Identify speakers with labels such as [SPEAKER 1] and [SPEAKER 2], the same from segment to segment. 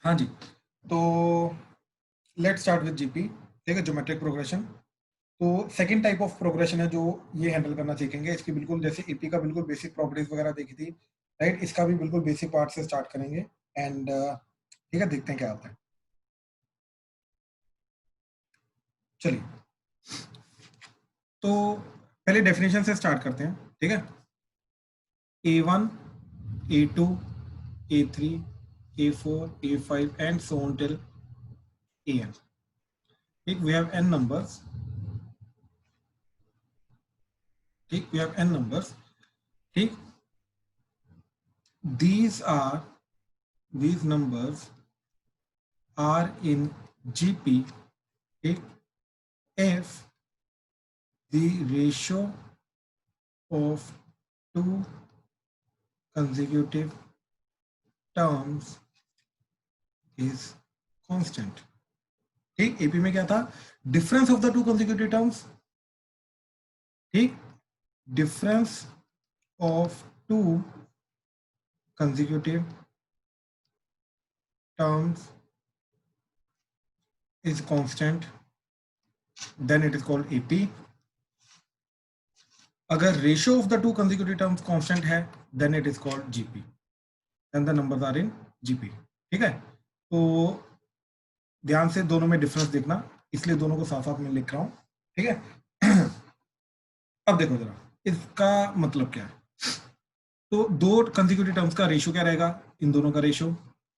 [SPEAKER 1] हाँ जी, तो let's start with GP. ठीक है, ज्योमेट्रिक प्रोग्रेशन। तो सेकंड टाइप ऑफ प्रोग्रेशन है जो ये हैंडल करना सीखेंगे। इसकी बिल्कुल जैसे एपी का बिल्कुल बेसिक प्रॉपर्टीज वगैरह देखी थी, राइट, इसका भी बिल्कुल बेसिक पार्ट से स्टार्ट करेंगे। एंड ठीक है, देखते हैं क्या होता है। चलिए, तो पहले डेफिनेशन से स्टार्ट करते हैं। ठीक है, A1, A2, A3, A4, A5 and so on till AN. ठीक, we have n numbers. ठीक, we have n numbers. ठीक, these numbers are in GP. ठीक, if the ratio of two consecutive terms is constant. ठीक, AP में क्या था, difference of the two consecutive terms. ठीक, difference of two consecutive terms is constant, then it is called AP. अगर ratio of the two consecutive terms constant है, then it is called GP. Then the numbers are in GP. ठीक है, तो ध्यान से दोनों में डिफरेंस देखना, इसलिए दोनों को साथ साथ में लिख रहा हूं। ठीक है, अब देखो जरा इसका मतलब क्या है। तो दो कंसेक्यूटिव टर्म्स का रेशियो क्या रहेगा, इन दोनों का रेशियो,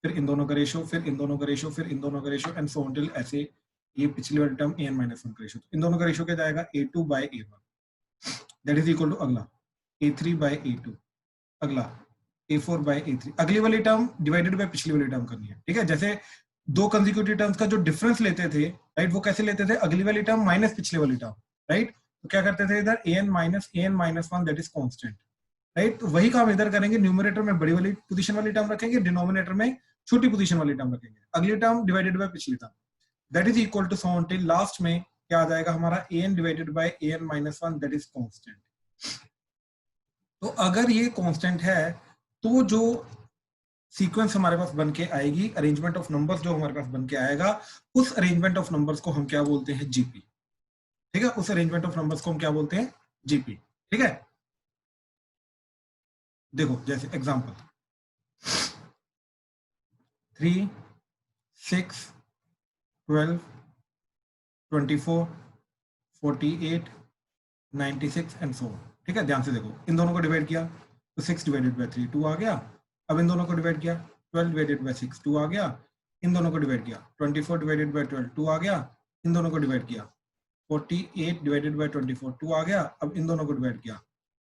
[SPEAKER 1] फिर इन दोनों का रेशियो, फिर इन दोनों का रेशियो, फिर इन दोनों का ratio and so on till ऐसे ये पिछली वाली टर्म an - 1 का रेशियो। इन दोनों का रेशियो क्या जाएगा, a2 by a1, that is equal to अगला a3 by a2, अगला a4 by a3। अगली वाली टर्म डिवाइडेड बाय पिछली वाली टर्म करनी है। ठीक है, जैसे दो कंसेक्यूटिव टर्म्स का जो डिफरेंस लेते थे, राइट, वो कैसे लेते थे, अगली वाली टर्म माइनस पिछली वाली टर्म, राइट। तो क्या करते थे इधर an - 1 that is constant, right. तो वही काम इधर करेंगे, न्यूमरेटर में बड़ी वाली पोजीशन वाली टर्म रखेंगे, डिनोमिनेटर में छोटी पोजीशन वाली टर्म रखेंगे, अगली टर्म डिवाइडेड बाय पिछली term, that is equal to so till last में क्या आ जाएगा हमारा an divided by an - 1 that is constant. तो अगर ये कांस्टेंट है तो जो सीक्वेंस हमारे पास बन के आएगी, अरेंजमेंट ऑफ नंबर्स जो हमारे पास बन के आएगा, उस अरेंजमेंट ऑफ नंबर्स को हम क्या बोलते हैं, जीपी। ठीक है, उस अरेंजमेंट ऑफ नंबर्स को हम क्या बोलते हैं, जीपी। ठीक है, देखो जैसे एग्जांपल 3, 6, 12, 24, 48, 96 एंड सो। ठीक है, ध्यान से देखो, इन दोनों को डिवाइड किया तो 6 डिवाइडेड बाय 3 2 आ गया। अब इन दोनों को डिवाइड किया 12 डिवाइडेड बाय 6 2 आ गया। इन दोनों को डिवाइड किया 24 डिवाइडेड बाय 12 2 आ गया। इन दोनों को डिवाइड किया 48 डिवाइडेड बाय 24 2 आ गया। अब इन दोनों को डिवाइड किया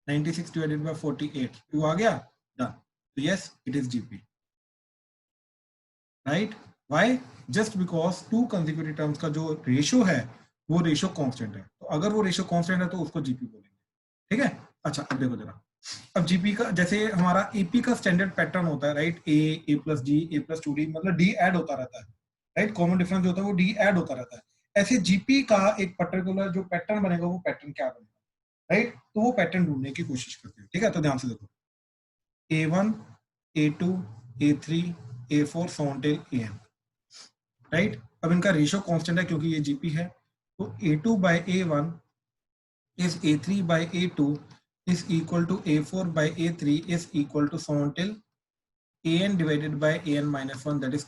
[SPEAKER 1] 96 डिवाइडेड बाय 48 2 आ गया। डन। तो yes, it is GP, right. Why? Just because to consecutive terms का जो रेशियो है वो रेशियो कांस्टेंट है। तो अगर वो रेशियो कांस्टेंट है तो उसको जीपी बोलेंगे। ठीक है, अच्छा अब देखो जरा, अब जीपी का जैसे हमारा एपी का स्टैंडर्ड पैटर्न होता है, राइट, ए प्लस डी, ए प्लस 2डी, मतलब डी ऐड होता रहता है, राइट, कॉमन डिफरेंस जो होता है वो डी ऐड होता रहता है। ऐसे जीपी का एक पर्टिकुलर जो पैटर्न बनेगा वो पैटर्न क्या बनेगा, राइट। तो वो पैटर्न ढूंढने की कोशिश करते हैं। ठीक है, तो ध्यान से देखो, A1, A2, A3, A4 सॉन्टेल AM, right. अब इनका रेशियो कांस्टेंट है क्योंकि ये जीपी है, तो A2 by A1 is A3 by A2 is equal to A4 by A3 is equal to so on till an divided by an minus 1, that is,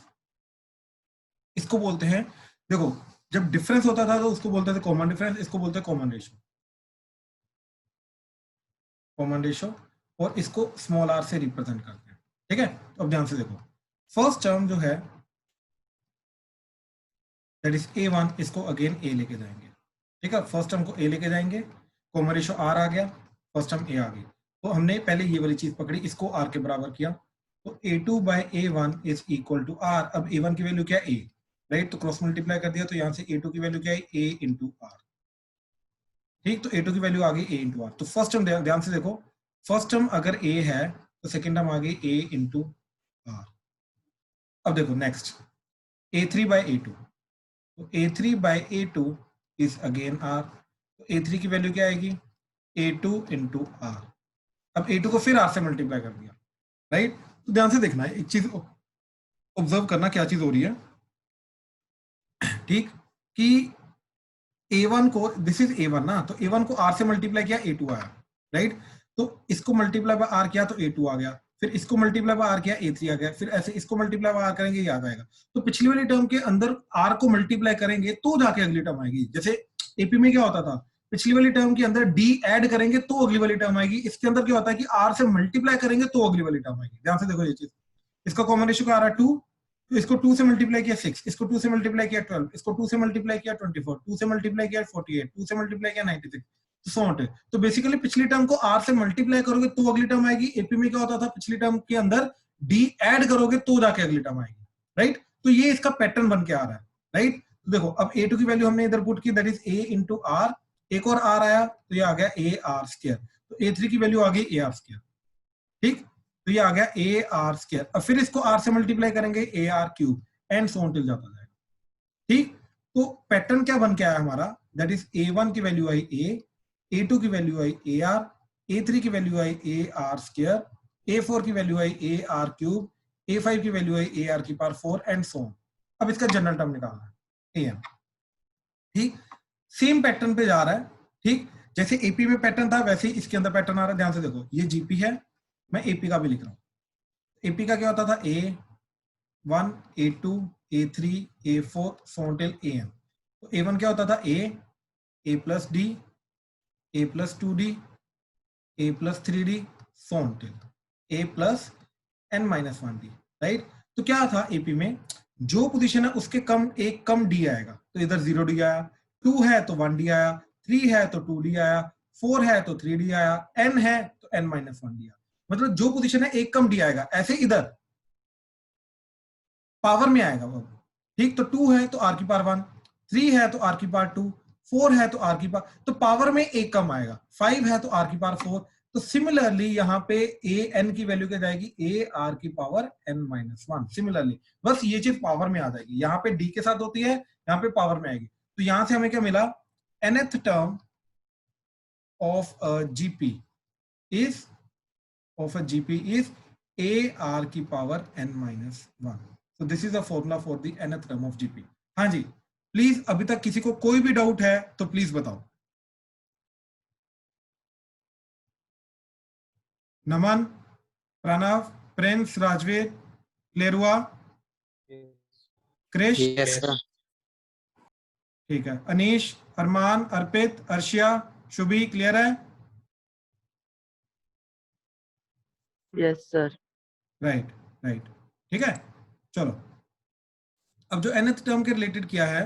[SPEAKER 1] इसको बोलते हैं, देखो जब डिफरेंस होता था तो उसको बोलते थे कॉमन डिफरेंस, इसको बोलते हैं कॉमन रेशियो, कॉमन रेशियो, और इसको स्मॉल आर से रिप्रेजेंट करते हैं। ठीक है, तो अब ध्यान से देखो, फर्स्ट टर्म जो है दैट इज A1, इसको अगेन ए लेके जाएंगे। ठीक है, फर्स्ट टर्म को ए लेके जाएंगे, कॉमन रेशियो आर आ गया, फर्स्ट टर्म ए आ गई। तो हमने पहले ये वाली चीज पकड़ी, इसको आर के बराबर किया, तो A2 by A1 is equal to r. अब A1 की वैल्यू क्या है, ए, राइट, तो क्रॉस मल्टीप्लाई कर दिया, तो यहाँ से A2 की वैल्यू क्या है, ए इंटू आर। ठीक, तो A2 की वैल्यू आ गई ए इंटू आर। तो फर्स्ट टर्म ध्यान से देखो, फर्स्ट टर्म अगर ए है तो सेकेंड टर्म आ गई ए इंटू आर। अब देखो नेक्स्ट A3 by A2, तो A3 by A2 is again are, तो A3 की वैल्यू क्या आएगी, A2 इंटू आर। अब A2 को फिर आर से मल्टीप्लाई कर दिया, राइट। तो ध्यान से देखना है एक चीज को, ऑब्जर्व करना क्या चीज हो रही है, ठीक, कि A1 को, दिस इज A1 ना, तो A1 को R से मल्टीप्लाई किया A2 आया, राइट, तो इसको मल्टीप्लाई बाय R किया तो A2 आ गया, फिर इसको मल्टीप्लाई बाय R किया A3 आ गया, फिर ऐसे इसको मल्टीप्लाई बाय R करेंगे ये आ जाएगा। तो पिछली वाली टर्म के अंदर R को मल्टीप्लाई करेंगे तो जाके अगली टर्म आएगी। जैसे एपी में क्या होता था, पिछली वाली टर्म के अंदर D ऐड करेंगे तो अगली वाली टर्म आएगी, इसके अंदर क्या होता है कि R से मल्टीप्लाई करेंगे तो अगली वाली टर्म आएगी। ध्यान से देखो ये चीज, इसका कॉमन रेशियो क्या आ रहा है 2, तो इसको 2 से मल्टीप्लाई किया 6, इसको 2 से मल्टीप्लाई किया 12, इसको 2 से मल्टीप्लाई किया 24, 2 से मल्टीप्लाई किया 48, 2 से मल्टीप्लाई किया 96, तो 100 है। तो बेसिकली पिछली टर्म को R से मल्टीप्लाई करोगे तो अगली टर्म आएगी। एपी में क्या होता था, पिछली टर्म के अंदर D ऐड करोगे तो जाके अगली टर्म आएगी, राइट। तो ये इसका पैटर्न बन के आ रहा है, राइट। तो देखो अब A2 की वैल्यू हमने इधर पुट की, that is A into R, एक और R आया तो ये आ गया AR स्क्वायर, तो A3 की वैल्यू आ गई AR स्क्वायर, ठीक, तो ये आ गया AR स्क्वायर। अब फिर इसको R से मल्टीप्लाई करेंगे AR cube, and so on till जाता जाएगा, ठीक। तो पैटर्न क्या बन के आया हमारा, दैट इज A1 की वैल्यू आई A, A2 की वैल्यू आई AR, A3 की वैल्यू आई AR स्क्वायर, A4 की वैल्यू आई AR क्यूब, A5 की वैल्यू आई AR की पावर 4 एंड सो ऑन। अब इसका जनरल टर्म निकालना है AM, ठीक, सेम पैटर्न पे जा रहा है, ठीक, जैसे एपी में पैटर्न था वैसे ही इसके अंदर पैटर्न आ रहा है। ध्यान से देखो, ये जीपी है, मैं एपी का भी लिख रहा हूं। एपी का क्या होता था, A1 A2 A3 A4 सोन्टिल AM। तो A1 क्या होता था, A plus D, A plus 2D, A plus 3D, सोन्टिल A plus n-1D, right. तो क्या था एपी में, जो पोजीशन है उसके कम एक कम डी आएगा, तो इधर 0D आया, 2 है तो 1D आया, 3 है तो 2D आया, 4 है तो 3D आया, n है तो n-1D आया। मतलब जो पोजीशन है एक कम डी आएगा। ऐसे इधर पावर में आएगा वो, ठीक, तो 2 है तो R की पावर 1, 3 है तो R की पावर 2, 4 है तो R की पावर, तो पावर में एक कम आएगा, 5 है तो R की पावर 4। तो सिमिलरली यहाँ पे an की वैल्यू क्या जाएगी, AR की पावर n-1। सिमिलरली बस ये चीज पावर में आ जाएगी, यहाँ पे d के साथ होती है, यहाँ पे पावर में आएगी। तो यहां से हमें क्या मिला, nth term of GP is AR की power n-1। So this is a formula for the nth term of GP। हाँ जी, प्लीज अभी तक किसी को कोई भी डाउट है तो प्लीज बताओ। नमन, प्रणव, प्रिंस, राजवीर, क्लियर हुआ? Krish,
[SPEAKER 2] yes sir.
[SPEAKER 1] ठीक है। अनीश, अरमान, अर्पित, अर्शिया, शुभी, क्लियर है?
[SPEAKER 2] Yes sir.
[SPEAKER 1] राइट राइट, ठीक है। चलो, अब जो nth टर्म के रिलेटेड किया है,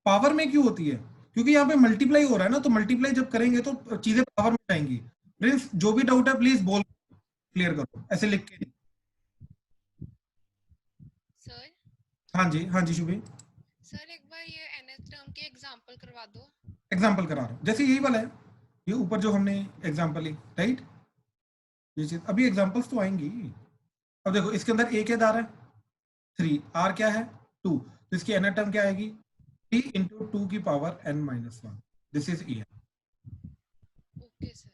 [SPEAKER 1] पावर में क्यों होती है, क्योंकि यहाँ पे मल्टीप्लाई हो रहा है ना, तो मल्टीप्लाई जब करेंगे तो चीजें पावर में जाएंगी। प्रिंस, जो भी डाउट है प्लीज बोल, क्लियर करो, ऐसे लिख के।
[SPEAKER 3] सर,
[SPEAKER 1] हाँ जी, हाँ जी शुभी,
[SPEAKER 3] सर एक बार ये nth टर्म के एग्जांपल करवा दो।
[SPEAKER 1] एग्जाम्पल करा रहा हूँ, जैसे यही वाला है, ये ऊपर जो हमने एग्जाम्पल ली, राइट, ये चीज अभी एग्जाम्पल्स तो आएंगी। अब देखो इसके अंदर ए क्या आ रहा है, 3, आर क्या है 2, तो इसकी एन टर्म क्या आएगी, 3 इंटू 2 की power n-1, this is E.
[SPEAKER 3] Okay sir.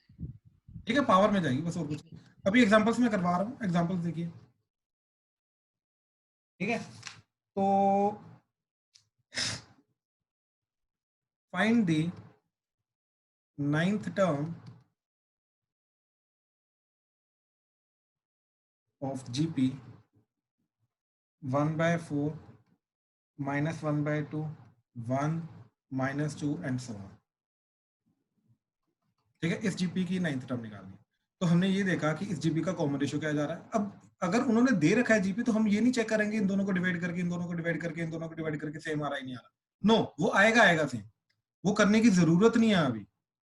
[SPEAKER 1] ठीक है, पावर में जाएगी बस, और कुछ नहीं। अभी एग्जाम्पल्स में करवा रहा हूँ, एग्जाम्पल्स देखिए, ठीक है। तो find the 9th term of GP 1/4 -1/2 1 -2 and so on. ठीक है, इस जीपी की 9th टर्म निकालनी। तो हमने ये देखा कि इस जीपी का कॉमन रेशियो क्या जा रहा है। अब अगर उन्होंने दे रखा है जीपी, तो हम ये नहीं चेक करेंगे इन दोनों को डिवाइड करके, इन दोनों को डिवाइड करके, इन दोनों को डिवाइड करके सेम आ रहा है नहीं आ रहा। नो, वो आएगा आएगा सेम, वो करने की जरूरत नहीं है अभी।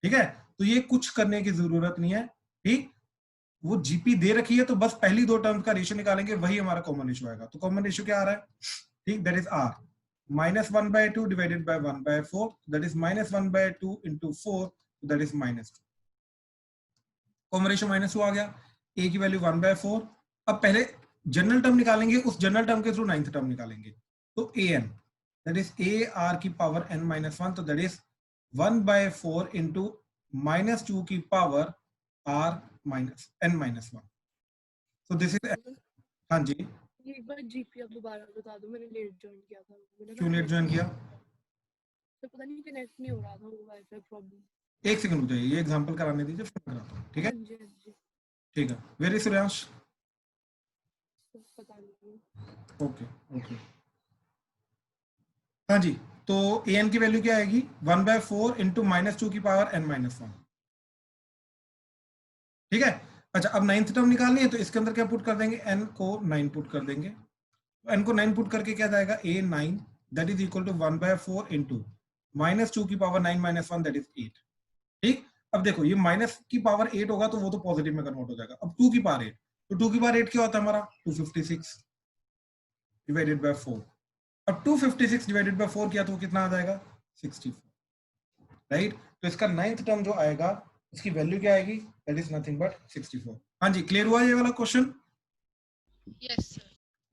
[SPEAKER 1] ठीक है, तो ये कुछ करने की जरूरत नहीं है, ठीक। वो जीपी दे रखी है तो बस पहली दो टर्म्स का रेशियो निकालेंगे, वही हमारा कॉमन रेशियो आएगा। तो कॉमन रेशियो क्या आ रहा है, ठीक, that is r -1/2 divided by 1/4, that is -1/2 into 4, that is -2। Common ratio -2 आ गया, ए की वैल्यू 1/4। अब पहले जनरल टर्म निकालेंगे, उस जनरल टर्म के थ्रू 9th टर्म निकालेंगे। तो A N, that is A R की पावर n-1, तो दैट इज 1/4 इंटू -2 की power r n-1। So this is, हाँ जी,
[SPEAKER 4] ये एक बार जीपी आप दोबारा बता दो, मैंने लेट ज्वाइन किया था। मेरा
[SPEAKER 1] क्यों
[SPEAKER 4] ना
[SPEAKER 1] लेट ज्वाइन किया?
[SPEAKER 4] तो पता नहीं कनेक्ट नहीं हो रहा था, वो वाईफाई प्रॉब्लम।
[SPEAKER 1] एक सेकंड रुक जाइए, ये एग्जांपल कराने दीजिए, फिर मैं कराता हूँ, ठीक है?
[SPEAKER 4] हाँ जी हाँ जी,
[SPEAKER 1] ठीक है, वेरी सूर्यांश।
[SPEAKER 4] तो पता नहीं।
[SPEAKER 1] ओके ओके, हाँ जी। तो ए एन की वैल्यू क्या आएगी? 1/4 इंटू -2 की पावर n-1, ठीक है? अच्छा, अब नाइन्थ टर्म निकालनी है, तो इसके अंदर क्या पुट कर देंगे? n को 9 पुट कर देंगे। तो n को 9 पुट करके क्या जाएगा? a9 that is equal to 1/4 into -2 की पावर 9-1 दैट इज 8, ठीक? अब देखो, ये माइनस की पावर 8 होगा तो वो तो पॉजिटिव में कन्वर्ट हो जाएगा। अब 2 की पावर 8, तो 2 की पावर 8 क्या होता है हमारा? 256 डिवाइडेड बाय 4। अब 256 डिवाइडेड बाय 4 किया तो कितना आ जाएगा? 64, राइट? तो इसका नाइन्थ टर्म जो आएगा उसकी वैल्यू क्या आएगी? That is nothing but 64। हाँ जी, क्लियर हुआ ये वाला question?
[SPEAKER 3] Yes sir.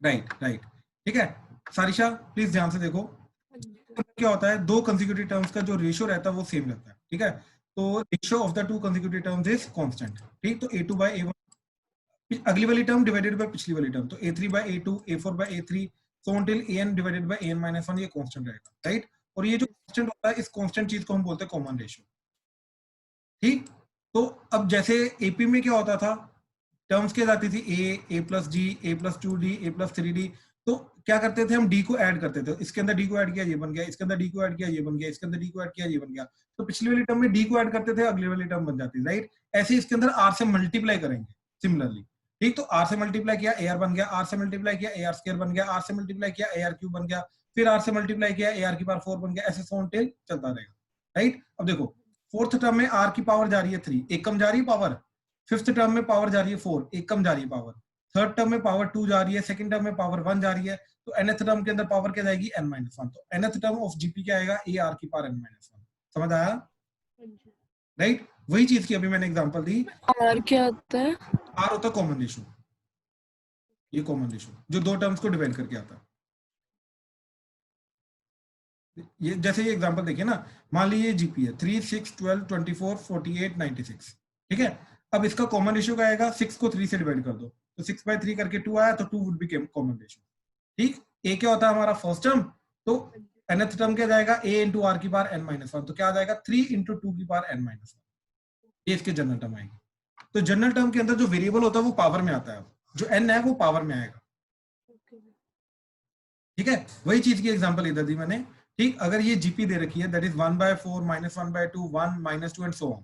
[SPEAKER 1] Right right, ठीक है। सारिशा प्लीज ध्यान से देखो,
[SPEAKER 4] हाँ जी
[SPEAKER 1] क्या होता है, दो कंसेक्यूटिव टर्म्स का जो रेशियो रहता है वो सेम रहता है, ठीक है? तो ratio of the two consecutive terms is constant, ठीक? तो a2/a1 अगली वाली टर्म डिवाइडेड बाय पिछली वाली टर्म, तो a3/a2 a4/a3 so until an divided bye an-1 ये कांस्टेंट रहेगा, राइट? और ये जो कांस्टेंट होता है, इस कांस्टेंट चीज को हम बोलते हैं कॉमन रेशियो, ठीक? तो अब जैसे एपी में क्या होता था, टर्म्स क्या जाती थी? ए plus G, A plus 2d, A plus 3d। तो क्या करते थे हम? डी को ऐड करते थे, इसके अंदर डी को ऐड किया ये बन गया, इसके अंदर डी को ऐड किया ये बन गया, इसके अंदर डी को ऐड किया ये बन गया। तो पिछली वाली टर्म में डी को ऐड करते थे, अगली वाली टर्म बन जाती, राइट? ऐसे इसके अंदर आर से मल्टीप्लाई करेंगे सिमिलरली, ठीक? तो आर से मल्टीप्लाई किया ए आर बन गया, आर से मल्टीप्लाई किया ए आर स्क्वायर बन गया, आर से मल्टीप्लाई किया ए आर क्यूब बन गया, फिर आर से मल्टीप्लाई किया ए आर की पावर 4 बन गया, ऐसे सो टेल चलता रहेगा, राइट? अब देखो, फोर्थ टर्म में आर की पावर जा रही है 3, एक कम जा रही है पावर। फिफ्थ टर्म में पावर जा रही है 4, एक कम जा रही है पावर। थर्ड टर्म में पावर 2 जा रही है, सेकंड टर्म में पावर 1 जा रही है। तो nth टर्म के अंदर पावर क्या जाएगी? n-1। तो nth टर्म ऑफ जीपी क्या आएगा? ए आर की पावर n-1। समझ आया?
[SPEAKER 4] हाँ जी।
[SPEAKER 1] राइट? वही चीज की अभी मैंने एग्जांपल दी।
[SPEAKER 4] आर क्या आता है?
[SPEAKER 1] आर होता है कॉमन रेशियो, ये कॉमन रेशियो जो दो टर्म्स को डिवाइड करके आता है। ये जैसे ये एग्जांपल देखिए ना, मान लीजिए जीपी है 3, 6, 12, 24, 48, 96, ठीक है? अब इसका कॉमन रेशियो क्या आएगा? 6 को 3 से डिवाइड कर दो, तो 6/3 करके 2 आया, तो 2 वुड बी कॉमन रेशियो, ठीक? ए क्या होता है हमारा फर्स्ट टर्म, तो nth टर्म क्या जाएगा? a इंटू आर की पावर n-1, तो क्या आ जाएगा? 3 इंटू 2 की पावर n-1, ये इसके जनरल टर्म आएगी। तो जनरल टर्म के अंदर जो वेरिएबल होता है वो पावर में आता है, जो n है वो पावर में आएगा, ठीक है? वही चीज की एग्जांपल इधर दी मैंने, ठीक? अगर ये जीपी दे रखी है that is 1/4 -1/2 1 -2 and so on,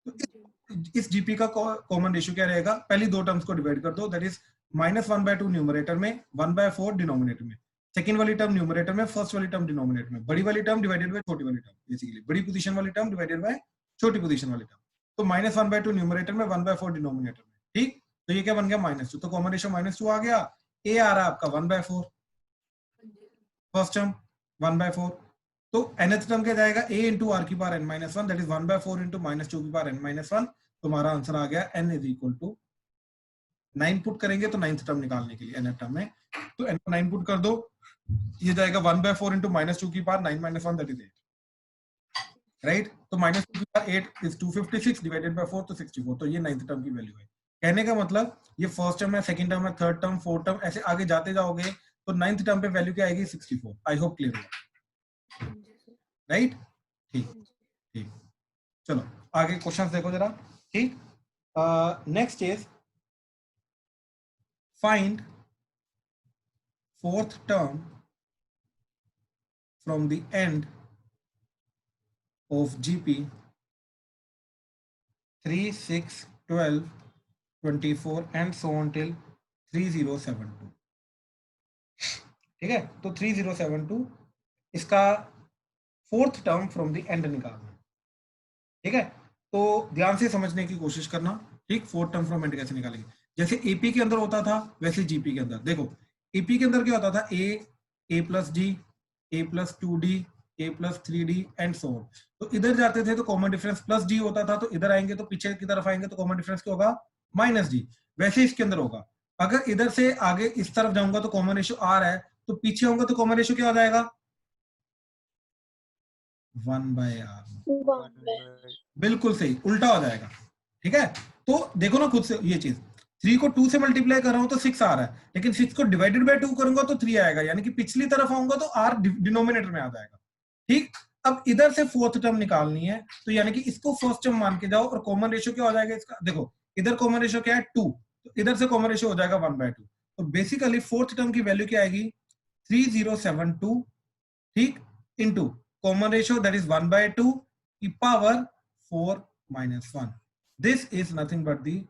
[SPEAKER 1] तो इस जीपी का कॉमन रेशियो क्या रहेगा? पहली दो टर्म्स को डिवाइड कर दो, दैट इज -1/2 न्यूमरेटर में, 1/4 डिनोमिनेटर में, सेकंड वाली टर्म न्यूमरेटर में, फर्स्ट वाली टर्म डिनोमिनेटर में, बड़ी वाली टर्म डिवाइडेड बाय छोटी वाली टर्म, बेसिकली बड़ी पोजीशन वाली टर्म डिवाइडेड बाय छोटी पोजीशन वाली टर्म। तो -1/2 न्यूमरेटर में, 1/4 डिनोमिनेटर में, ठीक? तो ये क्या बन गया? -2, तो कॉमन रेशियो -2 आ गया। ए आ रहा है आपका 1/4, फर्स्ट टर्म 1/4, तो nth टर्म क्या जाएगा? a इंटू आर की power n-1 that is 1/4 into -2 की पावर n-1। तुम्हारा आंसर आ गया n is equal to 9 put करेंगे तो नाइन्थ टर्म निकालने के लिए nth टर्म में, तो n को 9 पुट कर दो, ये जाएगा 1/4 इंटू -2 की पावर 9-1 दैट इज 8, राइट? तो -2 की पावर 8 इज 256 डिवाइडेड बाय 4, तो 64। तो ये नाइन्थ टर्म की वैल्यू है। कहने का मतलब ये फर्स्ट टर्म है, सेकंड टर्म है, थर्ड टर्म, फोर्थ टर्म, ऐसे आगे जाते जाओगे तो नाइन्थ टर्म पे वैल्यू क्या आएगी? 64। आई होप क्लियर हुआ, राइट? ठीक ठीक, चलो आगे क्वेश्चंस देखो जरा, ठीक? Next is find fourth term from the end of GP 3, 6, 12, 24 and so on till 3072, ठीक है? तो 3072 इसका fourth term from the end निकालना, ठीक है? तो ध्यान से समझने की कोशिश करना, ठीक? फोर्थ टर्म फ्रॉम एंड कैसे निकालेंगे? जैसे एपी के अंदर होता था वैसे जीपी के अंदर देखो, एपी के अंदर क्या होता था? A plus G, A plus 2d, A plus 3d and so on. तो इधर जाते थे तो कॉमन डिफरेंस प्लस डी होता था, तो इधर आएंगे तो पीछे की तरफ आएंगे तो कॉमन डिफरेंस क्या होगा? -d। वैसे इसके अंदर होगा, अगर इधर से आगे इस तरफ जाऊंगा तो कॉमन रेशियो आर है, तो पीछे होगा तो कॉमन रेशियो क्या हो जाएगा? 1/r, बिल्कुल सही, उल्टा हो जाएगा, ठीक है? तो देखो ना खुद से ये चीज, 3 को 2 से मल्टीप्लाई कर रहा हूं तो 6 आ रहा है, लेकिन 6 को डिवाइडेड बाय 2 करूंगा तो 3 आएगा, यानी कि पिछली तरफ आऊंगा तो r डिनोमिनेटर में आ जाएगा। ठीक, अब इधर से फोर्थ टर्म निकालनी है, तो यानी कि इसको फर्स्ट टर्म मान के जाओ, और कॉमन रेशियो क्या हो जाएगा इसका, देखो इधर कॉमन रेशियो क्या है 2, तो इधर से कॉमन रेशियो हो जाएगा 1/2। तो बेसिकली फोर्थ टर्म की वैल्यू क्या आएगी 3072, ठीक, into common ratio that is 1/2 की power 4 minus 1। This is nothing but the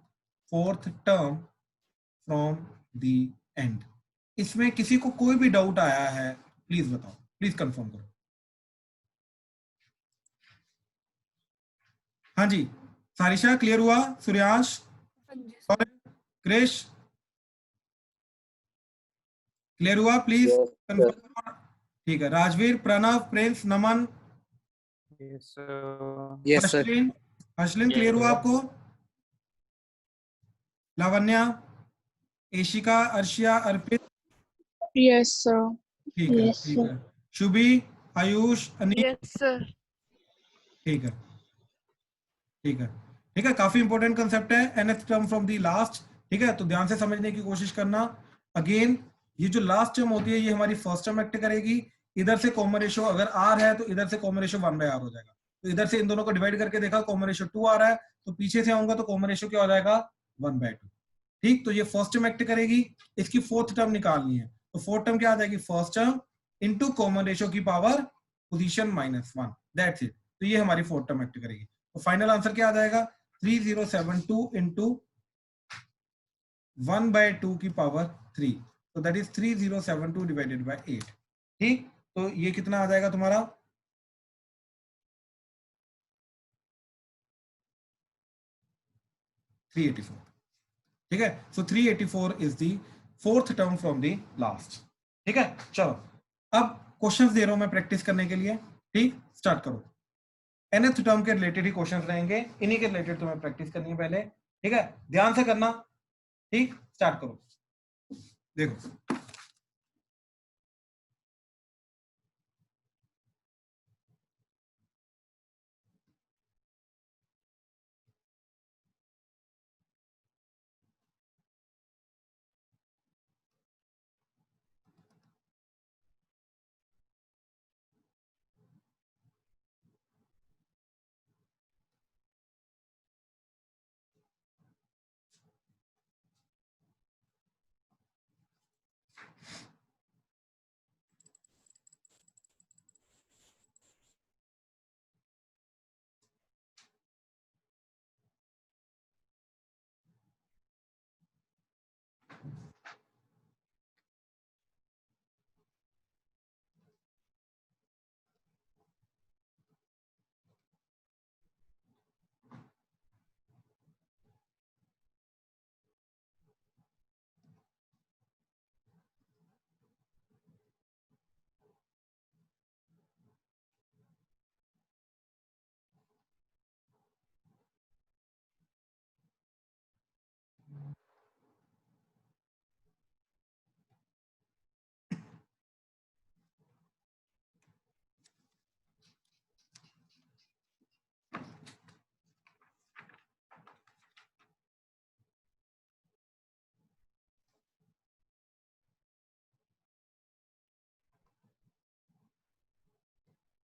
[SPEAKER 1] fourth term from the end. इसमें किसी को कोई भी डाउट आया है प्लीज बताओ, प्लीज कंफर्म करो। हाँ जी, सारिशा क्लियर हुआ? सूर्यांश
[SPEAKER 4] हाँ जी
[SPEAKER 1] और
[SPEAKER 4] सर।
[SPEAKER 1] क्रिश क्लियर हुआ? Please
[SPEAKER 5] Yes,
[SPEAKER 1] confirm
[SPEAKER 5] sir.
[SPEAKER 1] करो। ठीक है, Rajveer, Pranav, Prince, Naman,
[SPEAKER 6] Yes, sir.
[SPEAKER 5] Yes, sir.
[SPEAKER 1] Harshleen, Harshleen clear हुआ आपको? Lavanya, Eshika, Arshia, Arpit,
[SPEAKER 4] yes sir.
[SPEAKER 1] ठीक है
[SPEAKER 4] Yes,
[SPEAKER 1] ठीक
[SPEAKER 4] sir.
[SPEAKER 1] है, शुभी, आयुष, अनिल,
[SPEAKER 2] Yes, sir.
[SPEAKER 1] ठीक है ठीक है ठीक है, काफी इंपॉर्टेंट कंसेप्ट है, nth term from the last. ठीक है, तो ध्यान से समझने की कोशिश करना। अगेन ये जो लास्ट टर्म होती है ये हमारी फर्स्ट टर्म एक्ट करेगी। इधर से कॉमन रेशियो अगर r है तो इधर से कॉमन रेशियो 1/r हो जाएगा। तो इधर से इन दोनों को डिवाइड करके देखा, कॉमन रेशियो 2 आ रहा है, तो पीछे से आऊंगा तो कॉमन रेशियो क्या हो जाएगा 1/2। ठीक, तो ये फर्स्ट टर्म एक्ट करेगी। इसकी फोर्थ टर्म निकालनी है, तो फोर्थ टर्म क्या आ जाएगी first term into common ratio की पावर पोजीशन -1, दैट्स इट। तो ये हमारी फोर्थ टर्म एक्ट करेगी। तो फाइनल आंसर क्या आ जाएगा 3072 इंटू 1/2 की पावर 3, तो दैट इज 3072 डिवाइडेड बाय 8। ठीक, तो ये कितना आ जाएगा तुम्हारा 384। ठीक है, सो 384 is the fourth term from the last. ठीक है, चलो अब क्वेश्चंस दे रहा हूं मैं प्रैक्टिस करने के लिए। ठीक, स्टार्ट करो। nth टर्म के रिलेटेड ही क्वेश्चंस रहेंगे, इन्हीं के रिलेटेड तुम्हें प्रैक्टिस करनी है पहले। ठीक है, ध्यान से करना। ठीक, स्टार्ट करो। देखो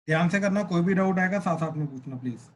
[SPEAKER 1] ध्यान से करना, कोई भी डाउट आएगा साथ साथ में पूछना प्लीज।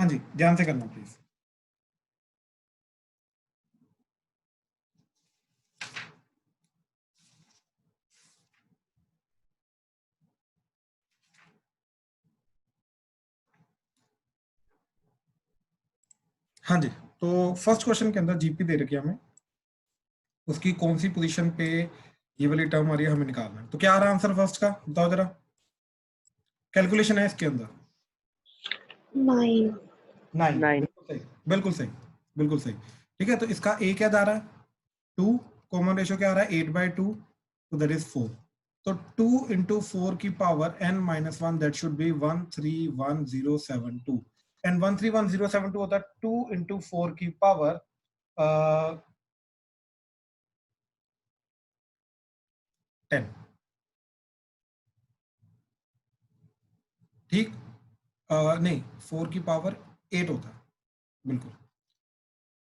[SPEAKER 1] हाँ जी, ध्यान से करना प्लीज। हाँ जी, तो फर्स्ट क्वेश्चन के अंदर जीपी दे रखी है हमें, उसकी कौन सी पोजीशन पे ये वाली टर्म आ रही है हमें निकालना है। तो क्या आ रहा है आंसर फर्स्ट का, बताओ जरा। कैलकुलेशन है इसके अंदर
[SPEAKER 4] 9।
[SPEAKER 1] 9,
[SPEAKER 2] 9
[SPEAKER 1] बिल्कुल सही, बिल्कुल सही, बिल्कुल सही। ठीक है, तो इसका ए क्या जा रहा है 2, कॉमन रेशियो क्या आ रहा है 8/2, तो दैट इज 4। तो 2 into 4 की power n-1, that should be 131072, and 131072 होता है 2 into 4 की पावर 10। ठीक, नहीं 4 की पावर 8 होता है, बिल्कुल।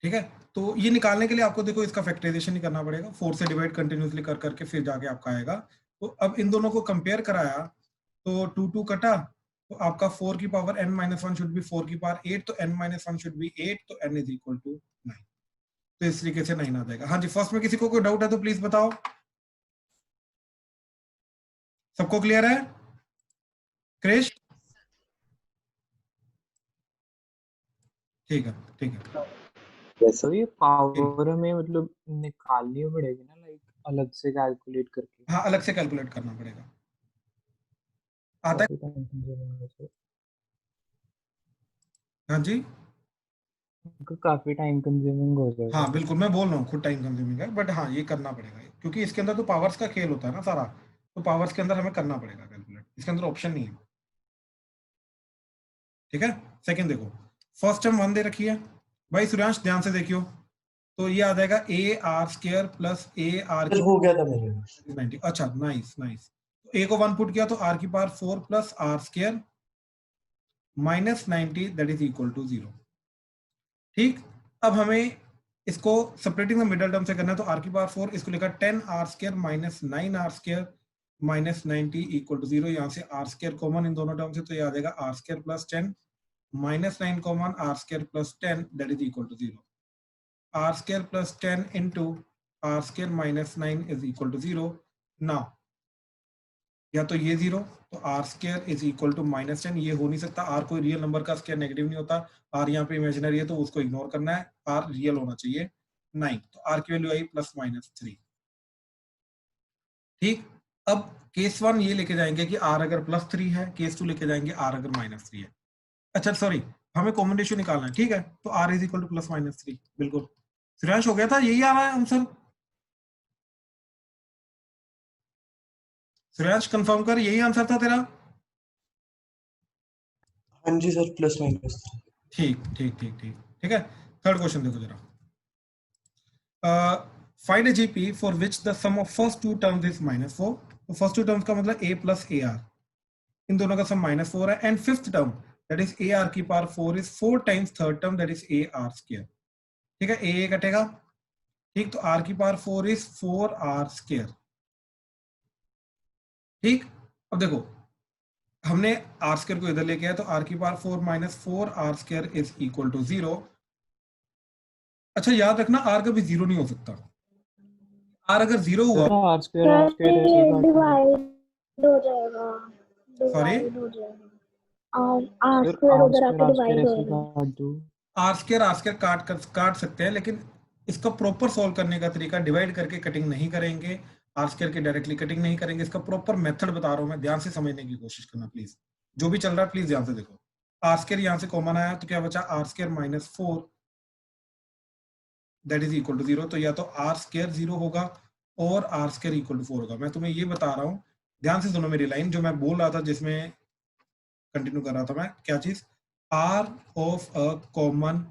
[SPEAKER 1] ठीक है, तो ये निकालने के लिए आपको देखो इसका फैक्टराइजेशन ही करना पड़ेगा, 4 से डिवाइड कंटिन्यूसली कर करके फिर जाके आपका आएगा। तो अब इन दोनों को कंपेयर कराया तो 2 2 कटा, तो आपका 4 की पावर n-1 शुड बी 4 की पावर 8, तो n-1 शुड बी 8, तो n इज इक्वल टू 9। तो इस तरीके से 9 आ जाएगा। हाँ जी, फर्स्ट में किसी को कोई डाउट है तो प्लीज बताओ। सबको क्लियर है? क्रिश? ठीक है, ठीक है,
[SPEAKER 6] तो ये
[SPEAKER 1] ठीक।
[SPEAKER 6] पावर हमें मतलब निकालनी पड़ेगी ना, लाइक अलग से कैलकुलेट करके।
[SPEAKER 1] हाँ, अलग से कैलकुलेट करना पड़ेगा। आता है?
[SPEAKER 6] काफी टाइम कंज्यूमिंग हो जाएगा।
[SPEAKER 1] हाँ जी,
[SPEAKER 6] काफी टाइम कंज्यूमिंग हो जाएगा
[SPEAKER 1] हाँ
[SPEAKER 6] फिर।
[SPEAKER 1] बिल्कुल, मैं बोल रहा हूँ खुद टाइम कंज्यूमिंग है, बट हाँ ये करना पड़ेगा क्योंकि इसके अंदर तो पावर्स का खेल होता है ना सारा। तो पावर्स के अंदर हमें करना पड़ेगा कैलकुलेट, इसके अंदर ऑप्शन नहीं है। ठीक है, सेकंड देखो, फर्स्ट टर्म 1 दे रखी है भाई, सूर्यांश ध्यान से देखियो। तो ये आ जाएगा A R square plus A R की
[SPEAKER 5] हो गया था मेरे।
[SPEAKER 1] 90। अच्छा, नाइस नाइस। तो ए को 1 पुट किया तो आर की power 4 plus r square minus 90, that is equal to 0। ठीक, अब हमें इसको सेपरेटिंग द मिडल टर्म से करना है, तो आर की पावर 4, इसको लेकर 10 r square minus 9 r square minus 90 equal to 0। यहाँ से आर स्क्र कॉमन इन दोनों टर्म से, तो ये आ जाएगा r square plus 10 minus 9 common, r square plus 10 that is equal to 0। R square plus 10 into r square minus 9 is equal to 0। Now या तो ये 0, तो r square is equal to minus 10, ये हो नहीं सकता, आर कोई रियल नंबर का स्क्र नेगेटिव नहीं होता, आर यहाँ पे इमेजिनरी है तो उसको इग्नोर करना है, आर रियल होना चाहिए 9। तो आर की वैल्यू आई प्लस माइनस 3। ठीक, अब केस 1 ये लेके जाएंगे कि आर अगर प्लस 3 है, केस 2 लेके जाएंगे आर अगर माइनस 3 है। अच्छा सॉरी, हमें कॉमन रेशियो निकालना है। ठीक है, तो r is equal to plus minus 3, बिल्कुल श्रेयांश हो गया था, यही आ रहा है आंसर। श्रेयांश कंफर्म कर, यही आंसर था तेरा?
[SPEAKER 5] हाँ जी सर, प्लस माइनस।
[SPEAKER 1] ठीक ठीक ठीक ठीक, ठीक है। थर्ड क्वेश्चन देखो जरा, find a GP for which the sum of first two terms is -4। तो फर्स्ट टू टर्म्स का मतलब a प्लस ए आर, इन दोनों का सम -4 है, and fifth term that is A R की power 4 is 4 times third term that is A R square. ठीक है, ए कटेगा, ठीक, तो आर की पावर 4 इज 4 आर स्क्वायर। ठीक, अब देखो हमने आर स्क्वायर को इधर लेके आया, तो आर की power 4 minus 4 r square is equal to 0। अच्छा याद रखना, आर कभी 0 नहीं हो सकता, आर अगर 0 हुआ,
[SPEAKER 6] सर आर स्क्वायर ऐसे ही काट देंगे।
[SPEAKER 4] डिवाइड हो जाएगा,
[SPEAKER 1] सॉरी
[SPEAKER 4] डिवाइड हो जाएगा, और आर
[SPEAKER 6] सर
[SPEAKER 4] स्क्वायर
[SPEAKER 6] आर
[SPEAKER 4] उधर
[SPEAKER 6] स्क्वायर
[SPEAKER 4] आके
[SPEAKER 6] आर स्क्वायर
[SPEAKER 4] डिवाइड
[SPEAKER 6] ऐसे ही
[SPEAKER 4] होएगा।
[SPEAKER 6] काट दो।
[SPEAKER 1] आर स्क्वायर काट सकते हैं, लेकिन इसका प्रॉपर सॉल्व करने का तरीका डिवाइड करके कटिंग नहीं करेंगे, आर स्क्वायर की डायरेक्टली कटिंग नहीं करेंगे, इसका प्रॉपर मेथड बता रहा हूं मैं, ध्यान से समझने की कोशिश करना प्लीज। जो भी चल रहा है प्लीज ध्यान से देखो। आर स्क्वायर यहां से कॉमन आया तो क्या बचा, r square minus 4 that is equal to 0। तो या तो आर स्क्वायर 0 होगा और आर स्क्वायर इक्वल टू 4 होगा। मैं तुम्हें ये बता रहा हूँ, ध्यान से सुनो मेरी लाइन जो मैं बोल रहा था, जिसमें कंटिन्यू कर रहा था मैं, क्या चीज, r of a common,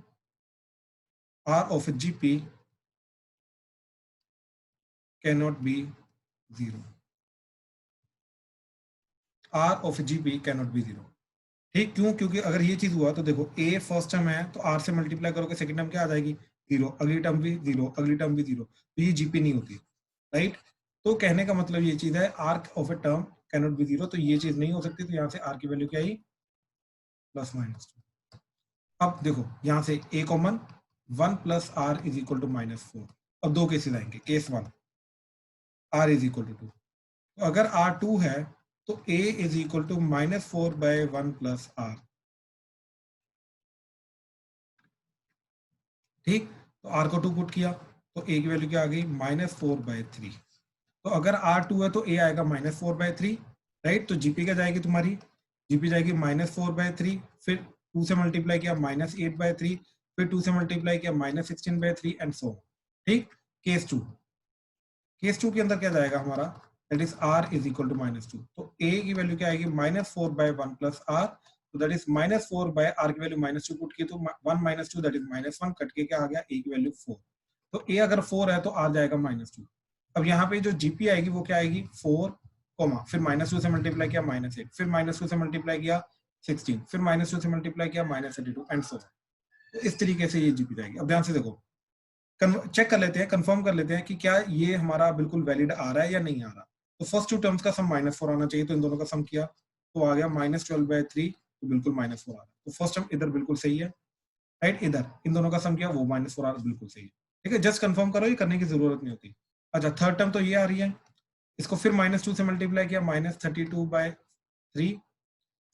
[SPEAKER 1] R of a GP cannot be 0। R of a GP cannot be 0। ठीक, क्यों? क्योंकि अगर ये चीज हुआ तो देखो A फर्स्ट टर्म है तो R से मल्टीप्लाई करोगे, सेकंड टर्म क्या आ जाएगी 0, अगली टर्म भी 0, अगली टर्म भी 0, तो ये GP नहीं होती, राइट। तो कहने का मतलब ये चीज है, R of a term cannot be 0, तो ये चीज नहीं हो सकती, तो यहाँ से R की वैल्यू क्या आई, प्लस माइनस 2। अब देखो यहाँ से a common 1 plus r is equal to -4। अब दो केसेस आएंगे, case 1 r is equal to 2। तो अगर r 2 है तो a is equal to -4/1 plus r। ठीक, तो r को 2 पुट किया तो a की वैल्यू क्या आ गई -4/3। तो अगर r 2 है तो a आएगा -4/3, राइट। तो जीपी क्या जाएगी तुम्हारी, जीपी जाएगी -4/3, फिर 2 से मल्टीप्लाई किया -8/3, फिर 2 से मल्टीप्लाई किया -16/3 एंड सो। ठीक, केस 2, केस 2 के अंदर क्या जाएगा हमारा, that is r is equal to -2। तो a की वैल्यू क्या आएगी -4/1 प्लस r। तो दैट इज -4/r की वैल्यू -2 पुट की तो 1 - 2 दैट इज -1, कट के क्या आ गया, a की वैल्यू 4। तो a अगर 4 है तो r जाएगा -2। अब यहाँ पे जो जीपी आएगी वो क्या आएगी 4, फिर -2 से मल्टीप्लाई किया -8, फिर -2 से मल्टीप्लाई किया 16, फिर -2 से मल्टीप्लाई किया -32 एंड सो। तो इस तरीके से ये जीपी जाएगी। अब ध्यान से देखो, चेक कर लेते हैं, कंफर्म कर लेते हैं कि क्या ये हमारा बिल्कुल वैलिड आ रहा है या नहीं आ रहा। तो फर्स्ट टू टर्म्स का सम -4 आना चाहिए, तो इन दोनों का सम किया तो आ गया -12/3, तो बिल्कुल -4 आ रहा है। तो फर्स्ट टर्म इधर बिल्कुल सही है, राइट। इधर इन दोनों का सम किया वो -4 आ रहा है, बिल्कुल सही है। ठीक है, जस्ट कंफर्म करो, ये करने की जरूरत नहीं होती। अच्छा, थर्ड टर्म तो ये आ रही है, इसको फिर -2 से मल्टीप्लाई किया -32/3,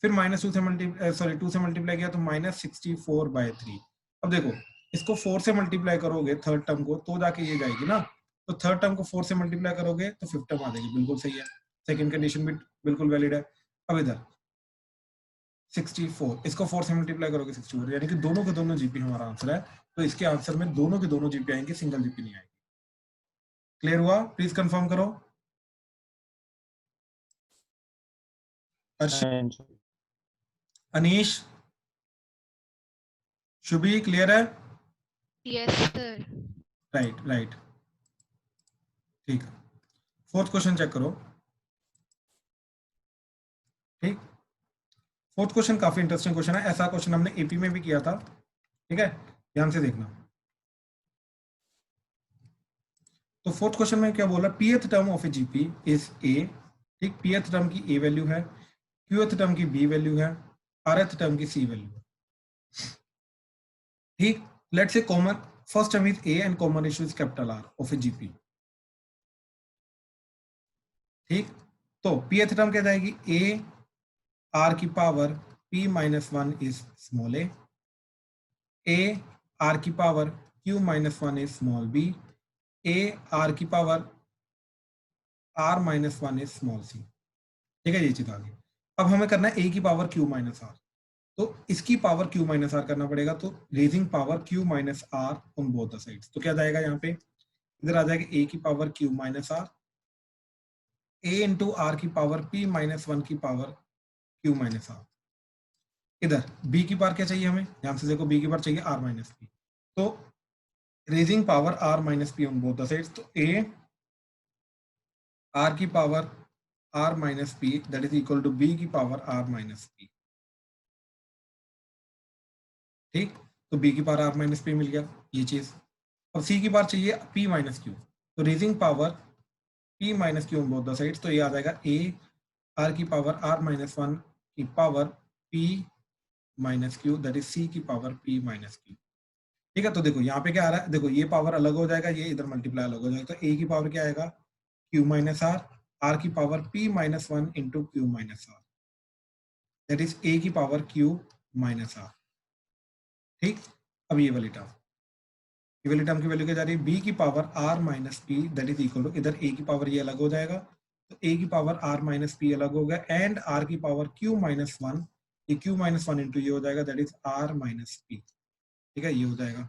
[SPEAKER 1] फिर -2 से मल्टीप्लाई 2 से मल्टीप्लाई किया तो -64/3। अब देखो, इसको 4 से मल्टीप्लाई करोगे थर्ड टर्म को तो जाके ये जाएगी ना। तो थर्ड टर्म को 4 से मल्टीप्लाई करोगे तो फिफ्थ टर्म आ जाएगी, बिल्कुल सही है। सेकंड कंडीशन भी बिल्कुल वैलिड है। अब इधर 64, इसको 4 से मल्टीप्लाई करोगे 64, यानी कि दोनों के दोनों जीपी हमारा आंसर है। तो इसके आंसर में दोनों के दोनों जीपी आएंगे, सिंगल जीपी नहीं आएगी। क्लियर हुआ? प्लीज कंफर्म करो। अर्शित, अनीश, शुभी, क्लियर है?
[SPEAKER 3] Yes, sir.
[SPEAKER 1] राइट राइट, ठीक। फोर्थ क्वेश्चन चेक करो। ठीक, फोर्थ क्वेश्चन काफी इंटरेस्टिंग क्वेश्चन है, ऐसा क्वेश्चन हमने एपी में भी किया था। ठीक है, ध्यान से देखना। तो फोर्थ क्वेश्चन में क्या बोला, पीएथ term of A GP is a. ठीक, पीएथ टर्म की ए वैल्यू है, क्यूएथ टर्म की बी वैल्यू है, आरएथ टर्म की सी वैल्यू है। ठीक, let's say common first term is A and common ratio is capital R of A GP. ठीक, तो पीएथ टर्म क्या जाएगी, ए आर की power p - 1 is small A R की power q - 1 is small B, A R की power r - 1 is small C. ठीक है, ये चीज आ गई। अब हमें करना है a की पावर q - r, तो इसकी पावर q - r करना पड़ेगा। तो raising power q - r on both the sides. तो क्या जाएगा यहाँ पे, इधर आ जाएगा a की power q - r, a into r की पावर p - 1 की पावर q - r। इधर b की पावर क्या चाहिए हमें, ध्यान से देखो, b की पावर चाहिए r - p। तो raising power r - p on both the sides. तो a r की power r - p that is equal to b की पावर r - p। ठीक, तो b की पावर r - p मिल गया, ये चीज। अब c की पावर चाहिए p - q। तो raising power p - q on both the sides. तो ये आ जाएगा a r की पावर r - 1 की power p - q that is c की पावर p - q। ठीक है, तो देखो यहाँ पे क्या आ रहा है, देखो ये पावर अलग हो जाएगा, ये इधर मल्टीप्लाई अलग हो जाएगा। तो a की पावर क्या आएगा q - r, r की power p - 1 into q - r, that is a की पावर q - r। ठीक, अब ये वाली टर्म, ये वाली टर्म की वैल्यू क्या जा रही है, b की power r - p that is equal to, इधर a की पावर ये अलग हो जाएगा, तो a की पावर r - p अलग हो गया, एंड r की पावर q - 1, ये q - 1 इंटू ये हो जाएगा, दैट इज r - p। ठीक है, ये हो जाएगा।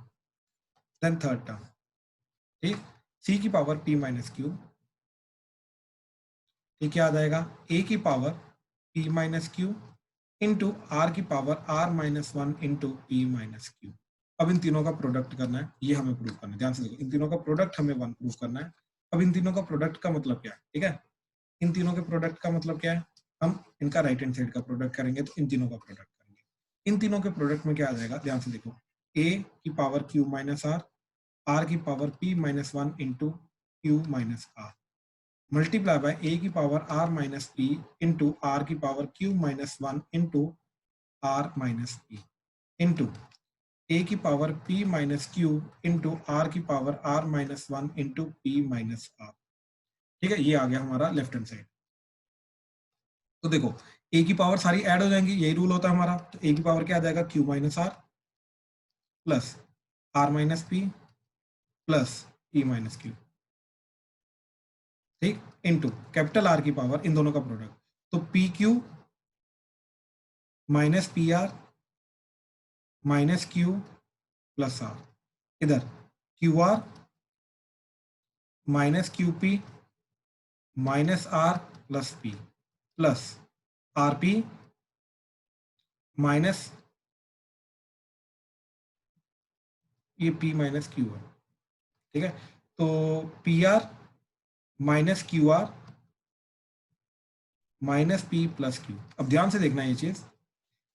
[SPEAKER 1] देन थर्ड टर्म, ठीक, c की पावर p - q, ये क्या आ जाएगा, a की power p - q into r की power r - 1 into p - q। अब इन तीनों का प्रोडक्ट करना है, ये हमें प्रूव करना है। ध्यान से देखो, इन तीनों का प्रोडक्ट हमें 1 प्रूव करना है। अब इन तीनों का प्रोडक्ट का मतलब क्या है, ठीक है, इन तीनों के प्रोडक्ट का मतलब क्या है, हम इनका राइट हैंड साइड का प्रोडक्ट करेंगे, तो इन तीनों का प्रोडक्ट करेंगे। इन तीनों के प्रोडक्ट में क्या आ जाएगा, ध्यान से देखो, a की पावर q - r की power p - 1 into q - r multiply by a की power r - p into r की power q - 1 into r - p into a की power p minus Q into r की power r minus 1 into p minus r। ठीक है, ये आ गया हमारा left hand side. तो देखो a की पावर सारी ऐड हो जाएंगी, यही रूल होता है हमारा। तो a की पावर क्या आ जाएगा, q minus r plus r minus p plus p minus q, ठीक, इंटू कैपिटल R की पावर इन दोनों का प्रोडक्ट, तो P Q minus P R minus Q plus R, इधर Q are minus Q P minus are plus P plus R P minus ये P minus Q R. ठीक है, तो P are minus Q R minus P plus Q. अब ध्यान से देखना ये चीज,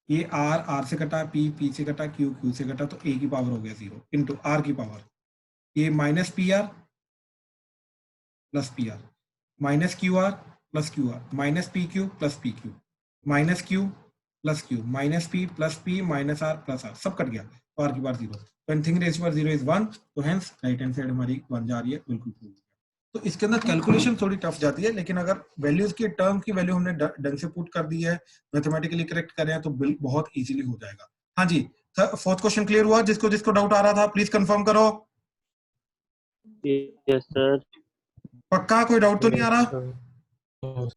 [SPEAKER 1] ये आर आर से कटा, पी से कटा, क्यू से कटा, तो ए की पावर हो गया 0 इंटू आर की पावर ये minus P r plus p are minus Q r plus q are minus p q plus p Q minus Q plus q minus p minus are plus r, सब cut गया, तो r की power 0। तो anything raise पर 0 is 1, तो hence right hand side हमारी 1 जा रही है, बिल्कुल प्रूव। तो इसके अंदर कैलकुलेशन थोड़ी टफ जाती है, लेकिन अगर वैल्यूज की टर्म की वैल्यू हमने ढंग से पुट कर दी है, मैथमेटिकली करेक्ट करें तो बहुत इजीली हो जाएगा। हाँ जी, फोर्थ क्वेश्चन क्लियर हुआ? जिसको जिसको डाउट आ रहा था प्लीज कंफर्म करो।
[SPEAKER 2] Yes sir.
[SPEAKER 1] पक्का कोई डाउट तो नहीं आ रहा?
[SPEAKER 6] सर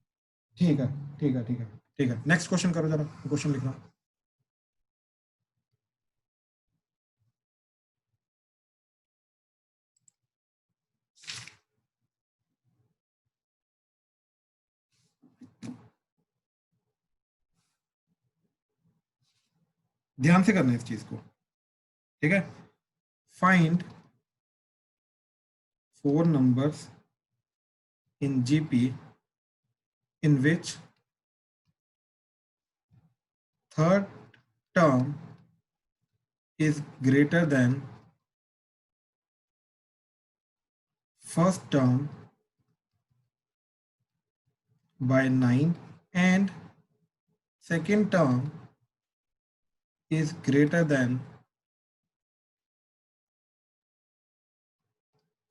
[SPEAKER 1] ठीक है ठीक है ठीक है ठीक है, नेक्स्ट क्वेश्चन करो, जरा क्वेश्चन लिखना। ध्यान से करना है इस चीज को, ठीक है। Find 4 numbers in GP in which third term is greater than first term by 9 and second term is greater than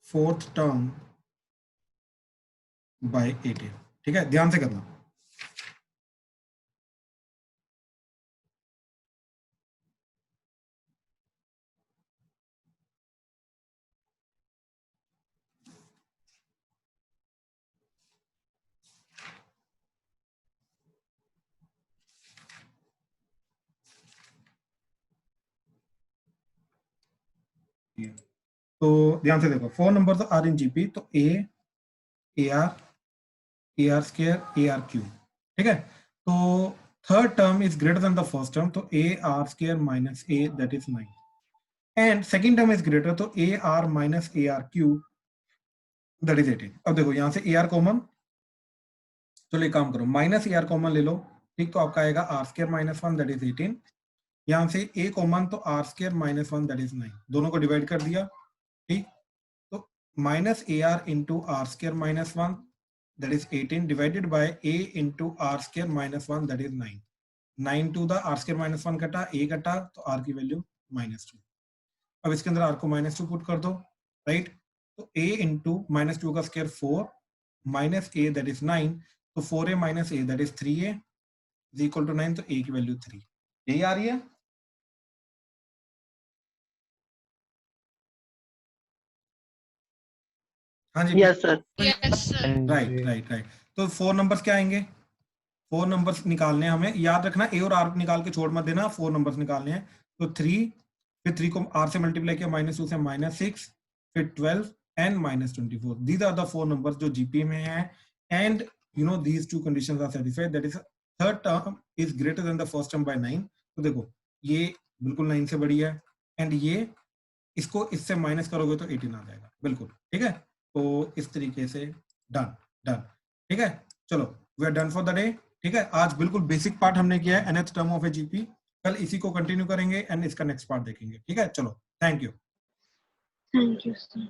[SPEAKER 1] fourth term by 18। ठीक है, ध्यान से करना। तो ध्यान से देखो, 4 numbers आर इन जीपी, तो A R square A R cube. ठीक है, तो third term is greater than the first term, तो A R square minus A that is 9 and second term is greater, तो A R minus A R cube that is 18। अब देखो यहाँ से A R common, चलो एक काम करो, माइनस ए आर कॉमन ले लो, ठीक, तो आपका आएगा r square minus 1 that is 18। यहाँ से ए कॉमन, तो r square minus 1 that is 9, दोनों को डिवाइड कर दिया, ठीक, तो minus A r into r square minus 1 that is 18 divided by a into r square minus 1 that is 9। 9 to the r square minus 1 कटा, a कटा, तो r की वैल्यू -2। अब इसके अंदर r को -2 पुट कर दो, राइट, तो a into -2 का square 4 minus a that is 9, तो 4a minus a that is 3a is equal to 9, तो a की वैल्यू 3, यही आ रही है। हाँ जी,
[SPEAKER 2] yes sir.
[SPEAKER 3] Yes, sir.
[SPEAKER 1] Right right right. तो 4 नंबर्स क्या आएंगे, 4 नंबर्स निकालने हैं हमें, याद रखना ए और आर निकाल के छोड़ मत देना, 4 नंबर्स निकालने हैं। तो 3, फिर 3 को आर से मल्टीप्लाई किया, -2 से -6, फिर 12 and -24। These are the 4 numbers जो जीपी में है, and you know these 2 conditions are satisfied, that is third term is greater than the first term by 9। तो देखो ये बिल्कुल 9 से बड़ी है, एंड ये इसको इससे माइनस करोगे तो 18 आ जाएगा, बिल्कुल ठीक है। तो इस तरीके से डन डन, ठीक है। चलो we are done for the day, ठीक है। आज बिल्कुल बेसिक पार्ट हमने किया है, nth term of A GP. कल इसी को कंटिन्यू करेंगे एंड इसका नेक्स्ट पार्ट देखेंगे, ठीक है। चलो, thank you.
[SPEAKER 4] Thank you, sir.